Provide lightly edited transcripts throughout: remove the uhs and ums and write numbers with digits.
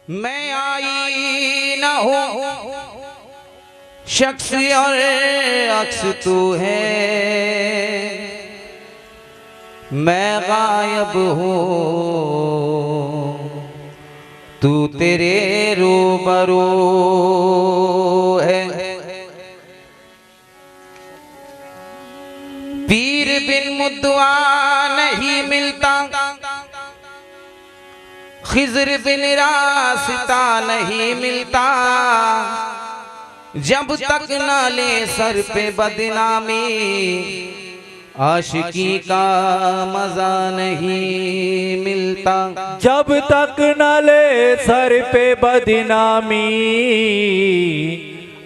मैं आई न हूँ शख्स और अक्स तू है, मैं गायब हूँ तू तेरे रूबरू है। पीर बिन मुद्दुआ नहीं मिलता, खिज़र बिन रास्ता नहीं मिलता, जब तक ना ले सर पे बदनामी आशिकी का मजा नहीं मिलता। जब तक न ले सर पे बदनामी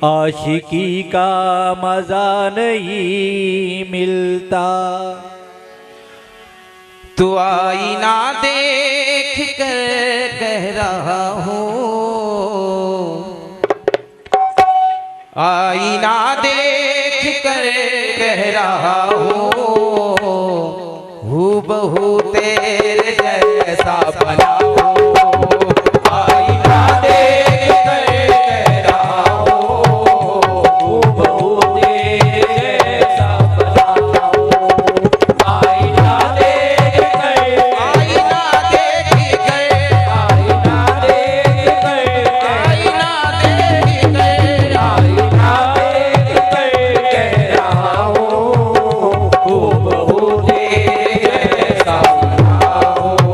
आशिकी का मजा नहीं मिलता। तो आईना देख कर कह रहा हूँ, आईना देख कर कह रहा हूँ, हूबहू तेरे जैसा बना हूँ। आईना देख कर कह रहा हूँ, हूबहू तेरे जैसा बना हूँ। आईना देख कर, आईना देख कर, आईना देख कर, आईना देख कर, आईना देख कर कह रहा हूँ, हूबहू तेरे जैसा बना हूँ।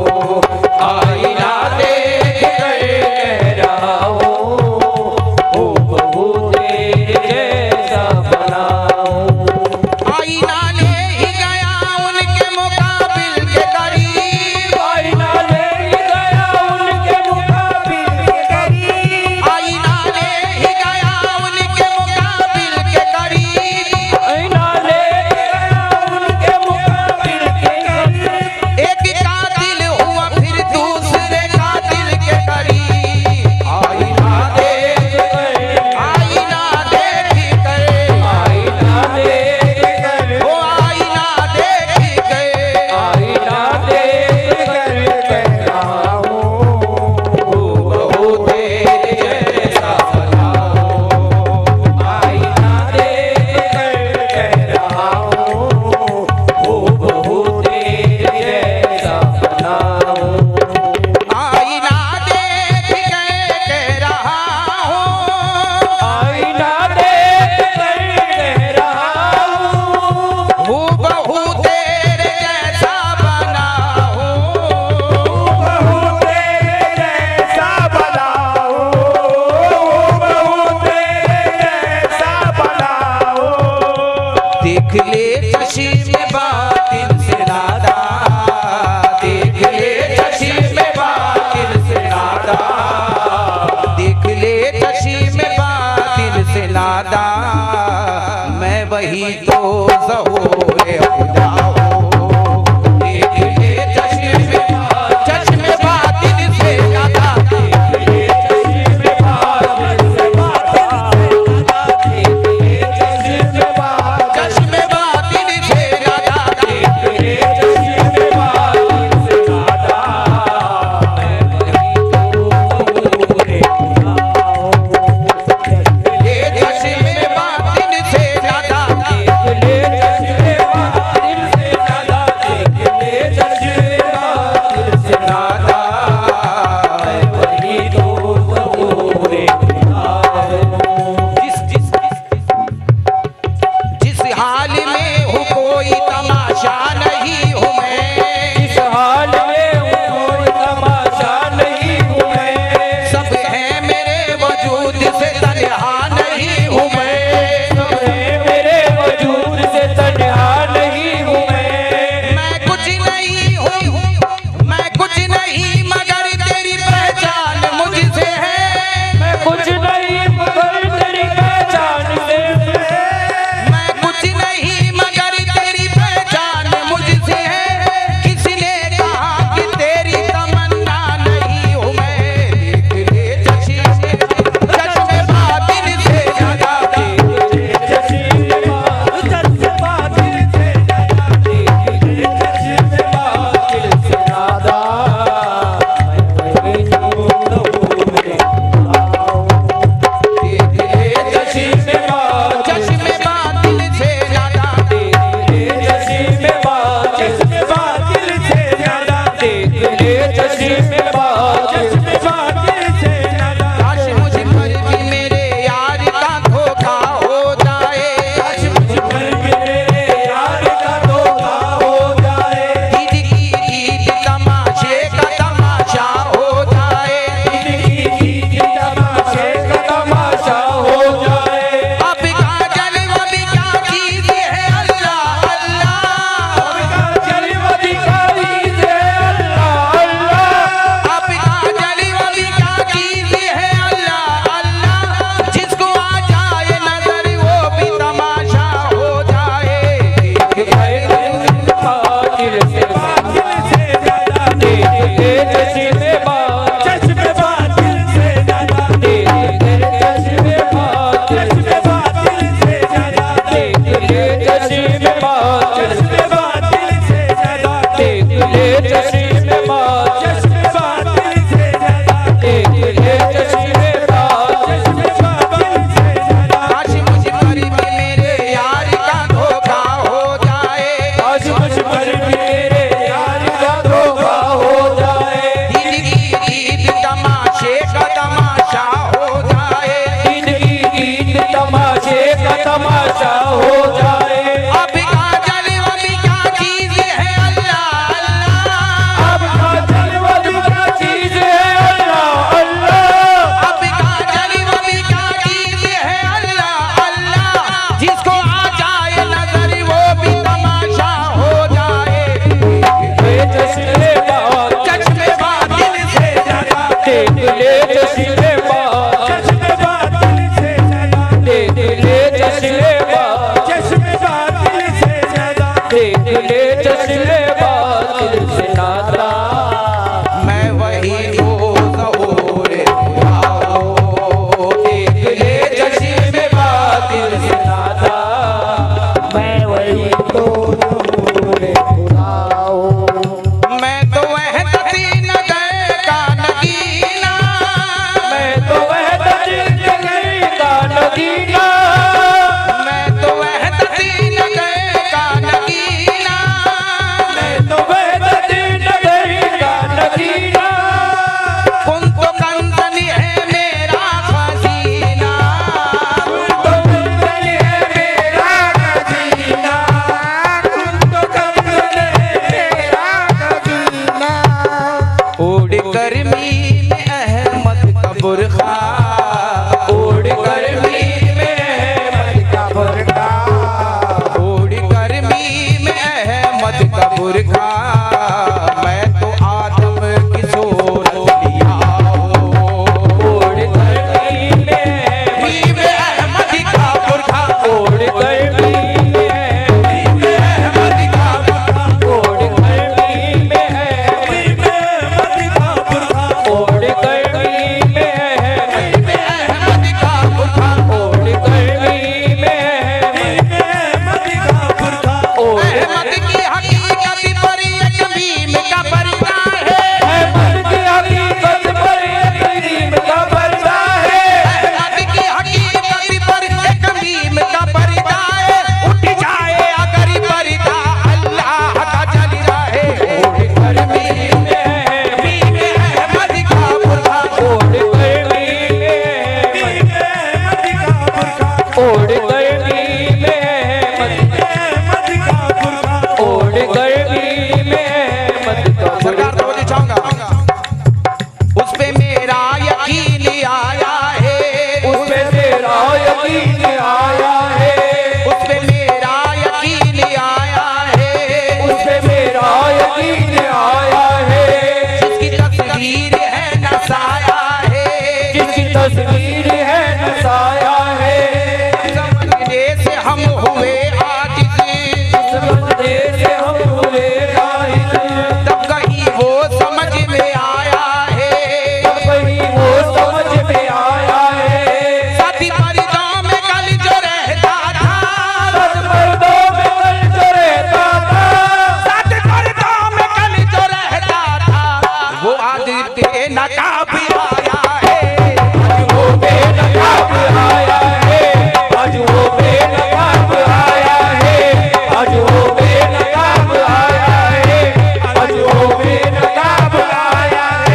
चश्मे बातिल से ज्यादा। काश मुझ पर भी मेरे यार का धोखा हो जाए, काश मुझ पर भी मेरे यार का धोखा हो जाए। ईद की ईद तमाशे का तमाशा हो जाए, ईद तमाशे का तमाशा हो जाए। अब का जलवा भी क्या चीज है अल्लाह अल्लाह, अब का जलवा भी क्या चीज है अल्लाह अल्लाह। अब का जलवा भी क्या चीज है अल्लाह अल्लाह, जिसको आ जाए नजर वो भी तमाशा हो जाए। बातिल से ज्यादा देखते चश्मे बातिल से ज्यादा देखते चश्मे बातिल से ज्यादा देखते चश्मे बातिल से ज्यादा देखते चश्मे बातिल से ज्यादा देखते चश्मे बातिल से ज्यादा। काश मुझ पर भी मेरे यार का धोखा हो जाए, आज मुझ पर भी मेरे यार का धोखा हो जाए। ईद की ईद तमाशे का तमाशा हो जाए, ईद तमाशे का तमाशा हो जाए। अब का जलवा भी क्या चीज है अल्लाह अल्लाह, अब का जलवा भी क्या चीज है अल्लाह अल्लाह। अब का जलवा भी क्या चीज है अल्लाह अल्लाह, जिसको आ जाए नजर वो भी तमाशा हो जाए। चश्मे बातिल चश्मे बातिल से ज्यादा देख ले चश्मे बातिल से ज्यादा देख ले चश्मे बातिल से ज्यादा देख ले चश्मे बातिल से नाता। मैं वही दोस्त और आओ, देख ले चश्मे बातिल से नाता। मैं वही तो बुलाओ। मैं तो वहदती नगर का नगीना, मैं तो वहदत जगह का नगीना। मैं तो वहदती नगर का नगीना, मैं तो वहदत नगर का नगीना। कुन तो कंदन है मेरा खजीना, तो कंगन है मेरा खजीना। तो कंगन है मेरा खजीना। उड़ गर्मी में अहमद का बुरखा, ओढ़ गर्मी में अहमद का बुरखा। उड़ गर्मी में अहमद का बुरखा, मैं तो आदम की सूरत लिया हूँ। ओढ़ गर्मी में अहमद का बुरखा, ओढ़ गर्मी में अहमद का बुरखा, ओढ़ गर्मी में अहमद का बुरखा। ओढ़ गर्मी में अहमद अहमद का बुरखा, ओढ़ गर्मी में अहमद का बुरखा। ओढ़ अहमद की हकीकत पर एक भीम का पर्दा है, अहमद की हकीकत पर एक भीम का पर्दा है। अहमद की हकीकत पर एक भीम का पर्दा है, उठ जाए अगर पर्दा अल्लाह का जल जाए। ओढ़ गर्मी में भीम अहमद का बुरखा, ओढ़ गर्मी में अहमद का बुरखा। ओढ़ गर्मी में अहमद का बुरखा। ओढ़ गर्मी में अहमद का सरकार बुरखा। तवज्जो चाहूंगा, उस पे मेरा यकीन आया है, उस पे तेरा यकीन आया है। उस पे मेरा यकीन आया है, उस पे मेरा यकीन आया है। जिसकी तस्वीर है नसाया है, जिसकी तस्वीर है नसाया है। समझने से हम हुए आजिज़, समझने से हम हुए राहिल। तब कहीं वो समझ में आया है, तब कहीं वो समझ में आया है। साथी पर्दों में कल जो रहता था, सद मर्दों में कल जो रहता था। साथी पर्दों में कल जो रहता था, वो आदित्य नकाब आया है। आज वो बेनकाब आया है। आज वो बेनकाब आया है। आज वो बेनकाब आया है। आज वो बेनकाब आया है।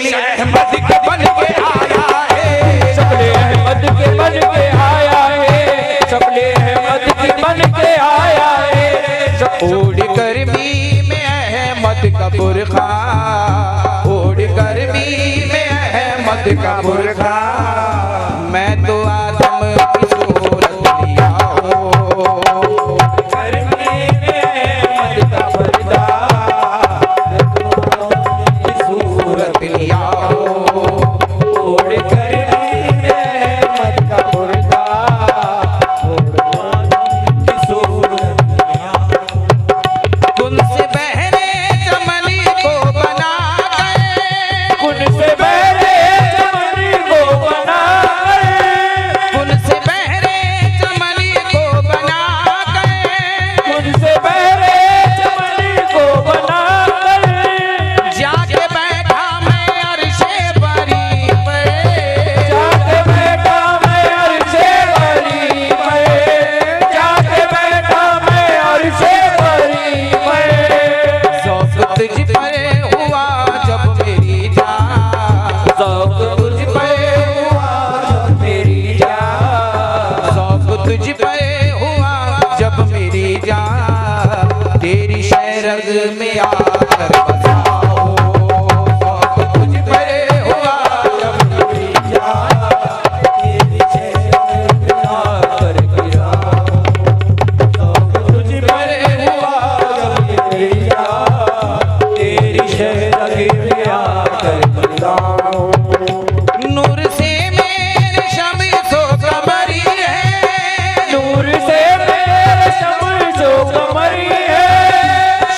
शक्ल अहमद के बन के आया है, शक्ल अहमद के बन के आया है, शक्ल अहमद के बन के आया है। ओढ़ गर्मी में अहमद का बुरखा, ओढ़ गर्मी में अहमद का बुरखा, मैं तो आदम की सूरत लिया हूँ। गर्मी में अहमद का पर्दा, सूरत लिया हूँ। ओढ़ गर्मी में अहमद का पर्दा, सूरत कुन से बहरे चमनी को बना गए, कुन से बहरे चमनी को बना गए, कुन से बहरे चमनी को बना गए, कुन से बहरे चमनी को बना गए। जाके बैठा मैं अर्शे बरी पे, जाके बैठा मैं अर्शे बरी पे, जाके बैठा मैं अर्शे बरी पे। शौक तुझ पर हुआ जब मेरी जान, शौक तुझ पे हुआ जब मेरी जान, शौक तुझ पर हुआ जब मेरी जान, तेरी शहरग में आकर बसाओ। शौक तुझ पर हुआ जब मेरी जान, तेरी शहरग में आकर गिराओ। शौक तुझ पे हुआ जब मेरी जान, तेरी शहरग में आकर गिराओ। नूर से मेरे शम्सो कमरी है, नूर से मेरे शम्सो कमरी है,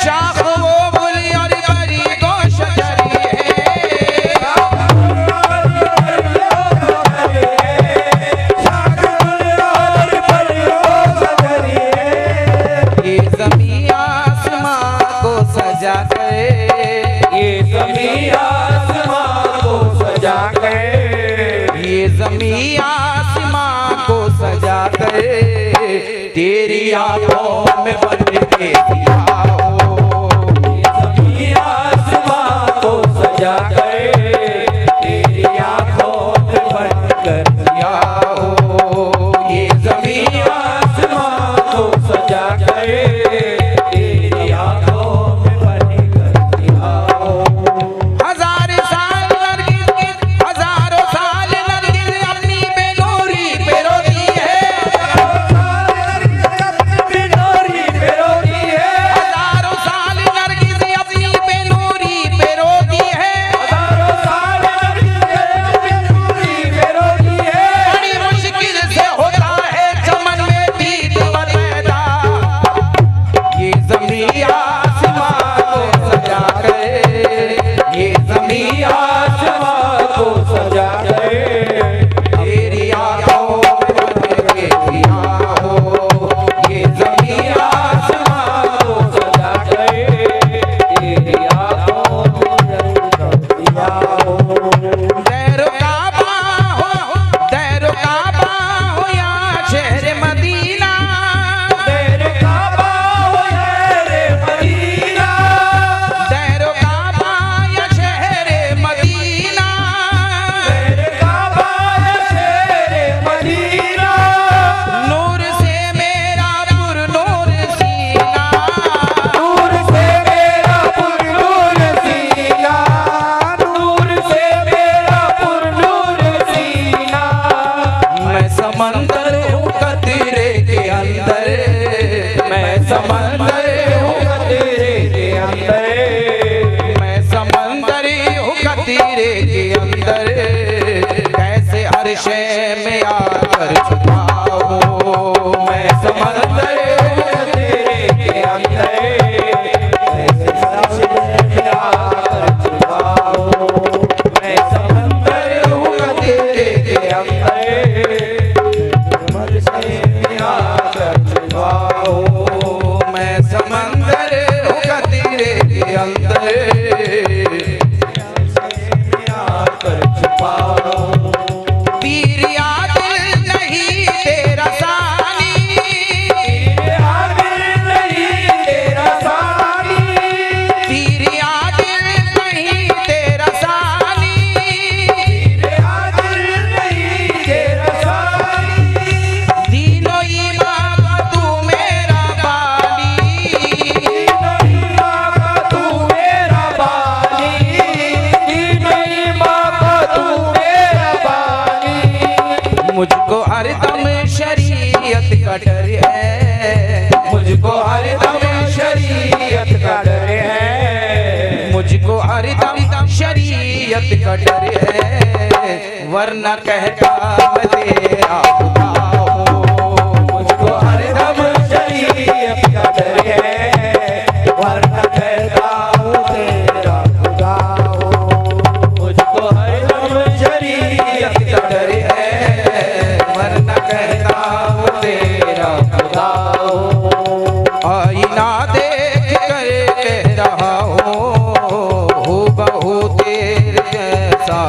शाख वो गुल और बरी को शजरी है। ये ज़मीं आसमां को सजा कर, ये ज़मीं आसमां को सजा कर, ये ज़मीं आसमां को सजा कर, तेरी आंखों में बन के दिया हो। ज़मीं आसमां को सजा कर, तेरी आँखों में बनकर दिया हो। ये ज़मीं आसमां को सजा कर, तेरी आँखों में बनकर दिया हो। हज़ारों साल नरगिस अपनी बेनूरी पे रोती है, बिनोरी पे रोती है, हज़ारों साल नरगिस अपनी बेनूरी पे रोती है। हज़ारों साल बिनोरी पे रोती है। बड़ी मुश्किल से होता है चमन में दीद पैदा, ये ज़मीं आसमां को सजा कर, ये ज़मीं आसमां को सजा कर, तेरी आंखों में बन के दिया हो। ये ज़मीं आसमां को सजा कर, तेरी आँखों में बनकर दिया हो। दैरो काबा हो या शहर मदीना, तेरे काबा हो या रे मदीना, दैरो काबा या शहर मदीना, तेरे काबा या शेरे मदीना। नूर से मेरा पुर नूर सीना, नूर से मेरा पुरनूर सीना, नूर से मेरा पुरनूर सीना। मैं समंदर हूँ कतरे के अंदर, मैं समंदर हूँ तेरे के अंदर, मैं समंदर हूँ कतरे के अंदर, कैसे हर शय में आकर छुपाओ। मैं समंदर हूँ तेरे के अंदर, ऐसे सबसे आकर छुपाओ। मैं समंदर हूँ तेरे के अंदर, सबसे आकर छुपाओ। मैं समंदर हूँ कतरे के अंदर, आकर छुपाओ। तीर याद नहीं तेरा सानी, का डर है, मुझको हरदम शरीयत का डर है, मुझको हरदम शरीयत का डर है, वरना कहता मैं तेरा खुदा हूँ। मुझको हरदम शरीयत का डर है, वरना कहता हूँ तेरा खुदा हूँ। मुझको हरदम शरीयत का डर है, वरना कहता हूँ तेरा खुदा हूँ। आईना देख कर कह रहा हूँ, हूबहू तेरे जैसा